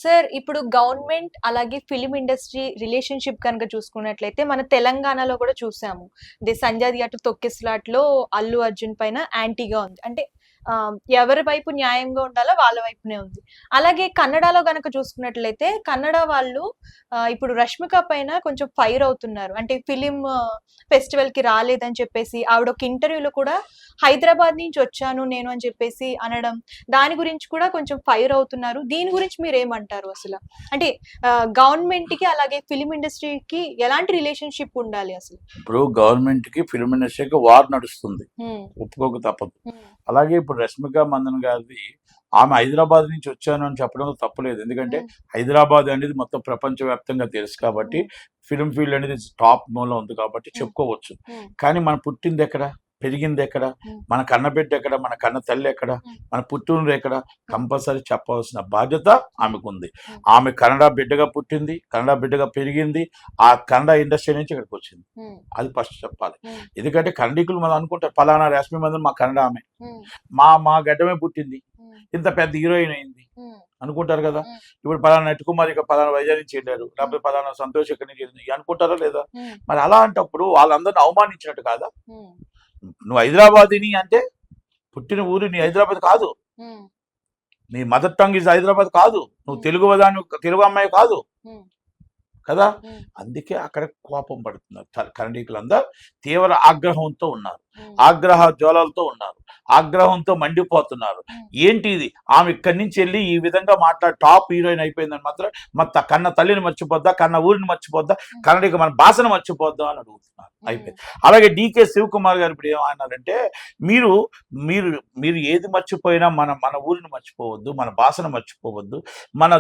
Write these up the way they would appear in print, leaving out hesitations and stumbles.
Sir ఇప్పుడు government అలాగే film industry relationship కనుక చూసుకున్నట్లయితే మన తెలంగాణలో కూడా చూసాము. 'సంజయ్ దట్ తొక్కిసలాట'లో అల్లు అర్జున్ పైన యాంటీగా ఉంది. అంటే ఎవరి వైపు న్యాయంగా ఉండాలో వాళ్ళ వైపునే ఉంది. అలాగే కన్నడలో గనక చూసుకున్నట్లయితే కన్నడ వాళ్ళు ఇప్పుడు 'రష్మిక' పైన కొంచెం ఫైర్ అవుతున్నారు. అంటే ఫిల్మ్ ఫెస్టివల్‌కి రాలేదని చెప్పేసి ఆవిడ ఒక ఇంటర్వ్యూలో కూడా హైదరాబాద్ నుంచి వచ్చాను నేను అని చెప్పేసి అనడం. దాని గురించి కూడా కొంచెం ఫైర్ అవుతున్నారు. దీని గురించి మీరేమంటారు అసల? అంటే గవర్నమెంట్‌కి అలాగే ఫిల్మ్ ఇండస్ట్రీకి ఎలాంటి రిలేషన్‌షిప్ ఉండాలి అసలు? ఇప్పుడు గవర్నమెంట్‌కి, ఫిల్మ్ ఇండస్ట్రీకి వార్ నడుస్తుంది. ఒప్పుకోక తప్పదు. అలాగే ఇప్పుడు 'రష్మిక మందన్' గారిది ఆమె హైదరాబాద్ నుంచి వచ్చాను అని చెప్పడంలో తప్పులేదు. ఎందుకంటే హైదరాబాద్ అనేది మొత్తం ప్రపంచవ్యాప్తంగా తెలుసు కాబట్టి, ఫిల్మ్ ఫీల్డ్ అనేది టాప్ నోలో ఉంది కాబట్టి చెప్పుకోవచ్చు. కానీ మనం పుట్టింది ఎక్కడ? పెరిగింది ఎక్కడ? మన కన్నబిడ్డ ఎక్కడ? మన కన్న తల్లి ఎక్కడ? మన పుట్టినూరు ఎక్కడ? కంపల్సరీ చెప్పవలసిన బాధ్యత ఆమెకుంది. ఆమె కన్నడ బిడ్డగా పుట్టింది, కన్నడ బిడ్డగా పెరిగింది, ఆ కన్నడ ఇండస్ట్రీ నుంచి ఇక్కడికి వచ్చింది. అది ఫస్ట్ చెప్పాలి. ఎందుకంటే కన్నడికులు మనం అనుకుంటారు పలానా 'రష్మి మందన్' మా కన్నడ ఆమె, మా గడ్డమే పుట్టింది, ఇంత పెద్ద హీరోయిన్ అయింది అనుకుంటారు కదా. ఇప్పుడు పలానా నటికుమార్ ఇక్కడ పలానా వైజాగ్ నుంచి వెళ్ళారు, లేకపోతే పలానా సంతోష్ ఇక్కడి నుంచి అనుకుంటారా లేదా? మరి అలాంటప్పుడు వాళ్ళందరిని అవమానించినట్టు కాదా? నువ్వు హైదరాబాదీని అంటే పుట్టిన ఊరు నీ హైదరాబాద్ కాదు, నీ మదర్ టంగ్ ఇస్ హైదరాబాద్ కాదు, నువ్వు తెలుగు అమ్మాయి కాదు కదా. అందుకే అక్కడ కోపం పడుతున్నారు. కన్నడీకులందరూ తీవ్ర ఆగ్రహంతో ఉన్నారు, ఆగ్రహ జ్వాలలతో ఉన్నారు, ఆగ్రహంతో మండిపోతున్నారు. ఏంటి ఇది? ఆమె ఇక్కడి నుంచి వెళ్ళి ఈ విధంగా టాప్ హీరోయిన్ అయిపోయిందని మాత్రం కన్న తల్లిని మర్చిపోద్దా, కన్న ఊరిని మర్చిపోద్దా, కన్నడికి మన భాషను మర్చిపోద్దా అని అడుగుతున్నారు. అయిపోయింది. అలాగే డీకే శివకుమార్ గారు ఇప్పుడు ఏమన్నారంటే, మీరు మీరు మీరు ఏది మర్చిపోయినా మన ఊరిని మర్చిపోవద్దు, మన భాషను మర్చిపోవద్దు, మన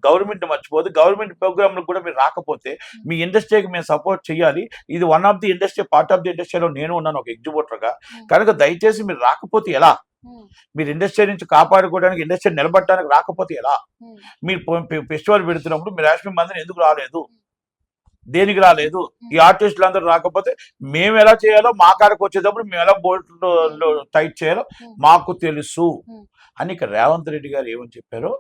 గవర్నమెంట్ మర్చిపోవద్దు. గవర్నమెంట్ ప్రోగ్రాంలకు కూడా మీరు రాకపోతే మీ ఇండస్ట్రీకి మేము సపోర్ట్ చేయాలి. ఇది one of the industry, part of the ఇండస్ట్రీలో నేను ఉన్నాను ఒక ఎగ్జిబిటర్గా. కనుక దయచేసి మీరు రాకపోతే ఎలా? మీరు ఇండస్ట్రీ నుంచి కాపాడుకోవడానికి, ఇండస్ట్రీ నిలబడటానికి రాకపోతే ఎలా? మీరు ఫెస్టివల్ పెడుతున్నప్పుడు మీరు 'రష్మి మందన్' ఎందుకు రాలేదు? దేనికి రాలేదు? ఈ ఆర్టిస్టులు అందరూ రాకపోతే మేము ఎలా చేయాలో, మా కాడకు వచ్చేటప్పుడు మేము ఎలా బోల్ట్లో టైట్ చేయాలో మాకు తెలుసు అని ఇక్కడ రేవంత్ రెడ్డి గారు ఏమని చెప్పారు?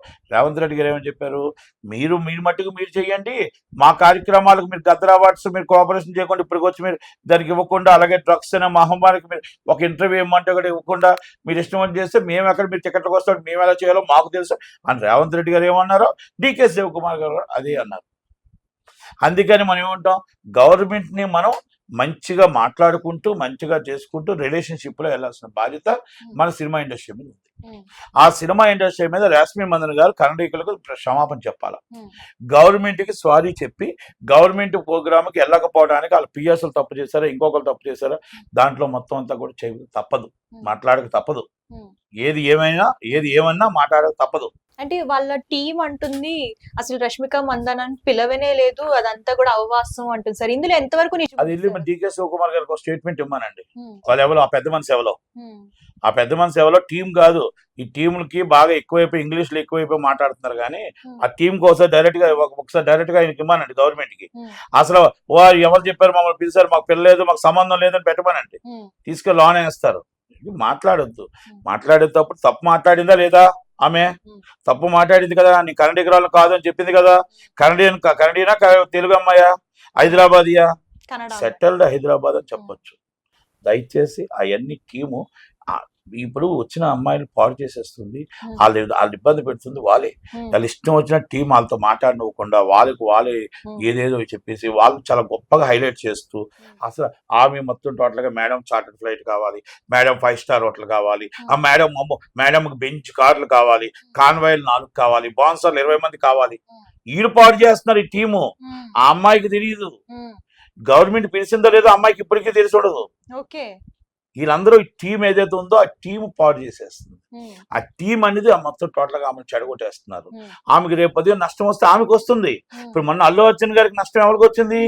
మీరు మట్టుకు మీరు చెయ్యండి, మా కార్యక్రమాలకు మీరు గద్దర్ అవార్డ్స్ మీరు కోఆపరేషన్ చేయకుండా ఇప్పటికి వచ్చి మీరు దానికి ఇవ్వకుండా, అలాగే డ్రగ్స్ అనే మహమ్మారికి మీరు ఒక ఇంటర్వ్యూ ఇవ్వమంటే కూడా ఇవ్వకుండా మీరు ఇష్టం చేస్తే మేము ఎక్కడ మీరు టికెట్లకు వస్తాం, మేము ఎలా చేయాలో మాకు తెలుసు అని రేవంత్ రెడ్డి గారు ఏమన్నారో, డీకే శివకుమార్ గారు అదే అన్నారు. అందుకని మనం ఏమంటాం, గవర్నమెంట్ని మనం మంచిగా మాట్లాడుకుంటూ, మంచిగా చేసుకుంటూ రిలేషన్షిప్లో వెళ్ళాల్సిన బాధ్యత మన సినిమా ఇండస్ట్రీ మీద ఉంది. ఆ సినిమా ఇండస్ట్రీ మీద 'రష్మి మందన్' గారు కన్నడీకులకు క్షమాపణ చెప్పాలి. గవర్నమెంట్కి సారీ చెప్పి, గవర్నమెంట్ ప్రోగ్రామ్కి వెళ్ళకపోవడానికి వాళ్ళు పిఎస్లు తప్పు చేశారా, ఇంకొకరు తప్పు చేశారా, దాంట్లో మొత్తం అంతా కూడా తప్పదు, మాట్లాడక తప్పదు. ఏది ఏమన్నా మాట్లాడక తప్పదు. అంటే వాళ్ళ టీం అంటుంది అసలు 'రష్మిక మందన్' అని పిలవనే లేదు, అదంతా కూడా అవవాస్తవం అంటుంది సార్. ఇందులో ఎంతవరకు నిజం? అది వెళ్ళి డీకే శివకుమార్ గారికి ఒక స్టేట్మెంట్ ఇవ్వమానండి. వాళ్ళు ఎవరో ఆ పెద్ద మనిషి ఎవరో టీం కాదు. ఈ టీంలకి బాగా ఎక్కువైపోయి ఇంగ్లీష్లో ఎక్కువైపోయి మాట్లాడుతున్నారు. కానీ ఆ టీంకి ఒకసారి డైరెక్ట్ గా ఆయనకి ఇవ్వమానండి గవర్నమెంట్ కి. అసలు ఎవరు చెప్పారు మమ్మల్ని పిలిచారు, మాకు పిల్లలేదు, మాకు సంబంధం లేదని పెట్టమనండి. తీసుకెళ్ళి లోన్ వేస్తారు. మాట్లాడేటప్పుడు తప్పు మాట్లాడిందా లేదా? ఆమె తప్పు మాట్లాడింది కదా. నీ కన్నడిగరాలు కాదు అని చెప్పింది కదా. కన్నడియనా తెలుగు అమ్మాయా, హైదరాబాదియా? సెటిల్డ్ హైదరాబాద్ అని చెప్పొచ్చు. దయచేసి అవన్నీ టీము ఇప్పుడు వచ్చిన అమ్మాయిలు పాడు చేసేస్తుంది, వాళ్ళు ఇబ్బంది పెడుతుంది. వాళ్ళు ఇష్టం వచ్చిన టీం వాళ్ళతో మాట్లాడనివ్వకుండా వాళ్ళే ఏదేదో చెప్పేసి వాళ్ళు చాలా గొప్పగా హైలైట్ చేస్తూ, అసలు ఆమె మొత్తం టోటల్గా మేడం చార్టర్డ్ ఫ్లైట్ కావాలి, మేడం 5 స్టార్ హోటల్ కావాలి, ఆ మేడంకి బెంచ్ కార్లు కావాలి, కాన్వాయిలు 4 కావాలి, బాన్సర్లు 20 మంది కావాలి. వీళ్ళు పాడు చేస్తున్నారు ఈ టీము. ఆ అమ్మాయికి తెలియదు, గవర్నమెంట్ పిలిచిందో లేదో అమ్మాయికి ఇప్పటికీ తెలిసి ఉండదు. వీళ్ళందరూ ఈ టీం ఏదైతే ఉందో ఆ టీం పాడు చేసేస్తుంది. ఆ టీం అనేది మొత్తం టోటల్గా ఆమెను చెడగొట్టేస్తున్నారు. ఆమెకి రేపు పొద్దున నష్టం వస్తే ఆమెకు వస్తుంది. ఇప్పుడు మొన్న అల్లు అర్జున్ గారికి నష్టం ఎవరికి వచ్చింది?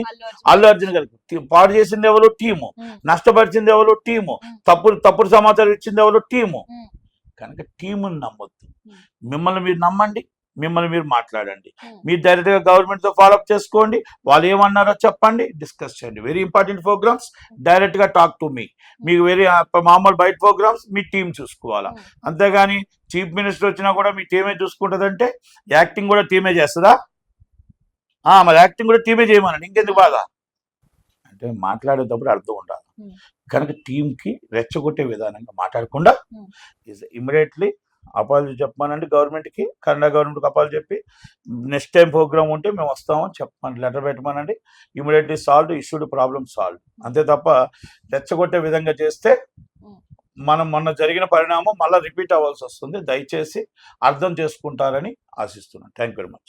అల్లు అర్జున్ గారికి. పాడు చేసింది ఎవరు? టీము. నష్టపరిచింది ఎవరు? టీము. తప్పుడు సమాచారం ఇచ్చింది ఎవరు? టీము. కనుక టీముని నమ్మొద్దు. మిమ్మల్ని మీరు నమ్మండి, మిమ్మల్ని మీరు మాట్లాడండి. Hmm. మీరు డైరెక్ట్గా గవర్నమెంట్తో ఫాలోఅప్ చేసుకోండి, వాళ్ళు ఏమన్నారో చెప్పండి, డిస్కస్ చేయండి. వెరీ ఇంపార్టెంట్ ప్రోగ్రామ్స్, డైరెక్ట్గా టాక్ టు మీ. మీకు మామూలు బయట ప్రోగ్రామ్స్ మీ టీం చూసుకోవాలా. అంతేగాని చీఫ్ మినిస్టర్ వచ్చినా కూడా మీ టీమే చూసుకుంటుందంటే యాక్టింగ్ కూడా టీమే చేస్తుందా? మరి యాక్టింగ్ కూడా టీమే చేయమనండి, ఇంకెందుకు బాధ? అంటే మాట్లాడేటప్పుడు అర్థం ఉండాలి. కనుక టీంకి రెచ్చగొట్టే విధానంగా మాట్లాడకుండా ఇమీడియట్లీ అపాలజీ చెప్పమనండి గవర్నమెంట్కి, కన్నడ గవర్నమెంట్కి అపాలజీ చెప్పి నెక్స్ట్ టైం ప్రోగ్రామ్ ఉంటే మేము వస్తామని చెప్పమని లెటర్ పెట్టమనండి. Immediately solve, issued problem solve. అంతే తప్ప రెచ్చగొట్టే విధంగా చేస్తే మనం మొన్న జరిగిన పరిణామం మళ్ళీ రిపీట్ అవ్వాల్సి వస్తుంది. దయచేసి అర్థం చేసుకుంటారని ఆశిస్తున్నాను. Thank you very much.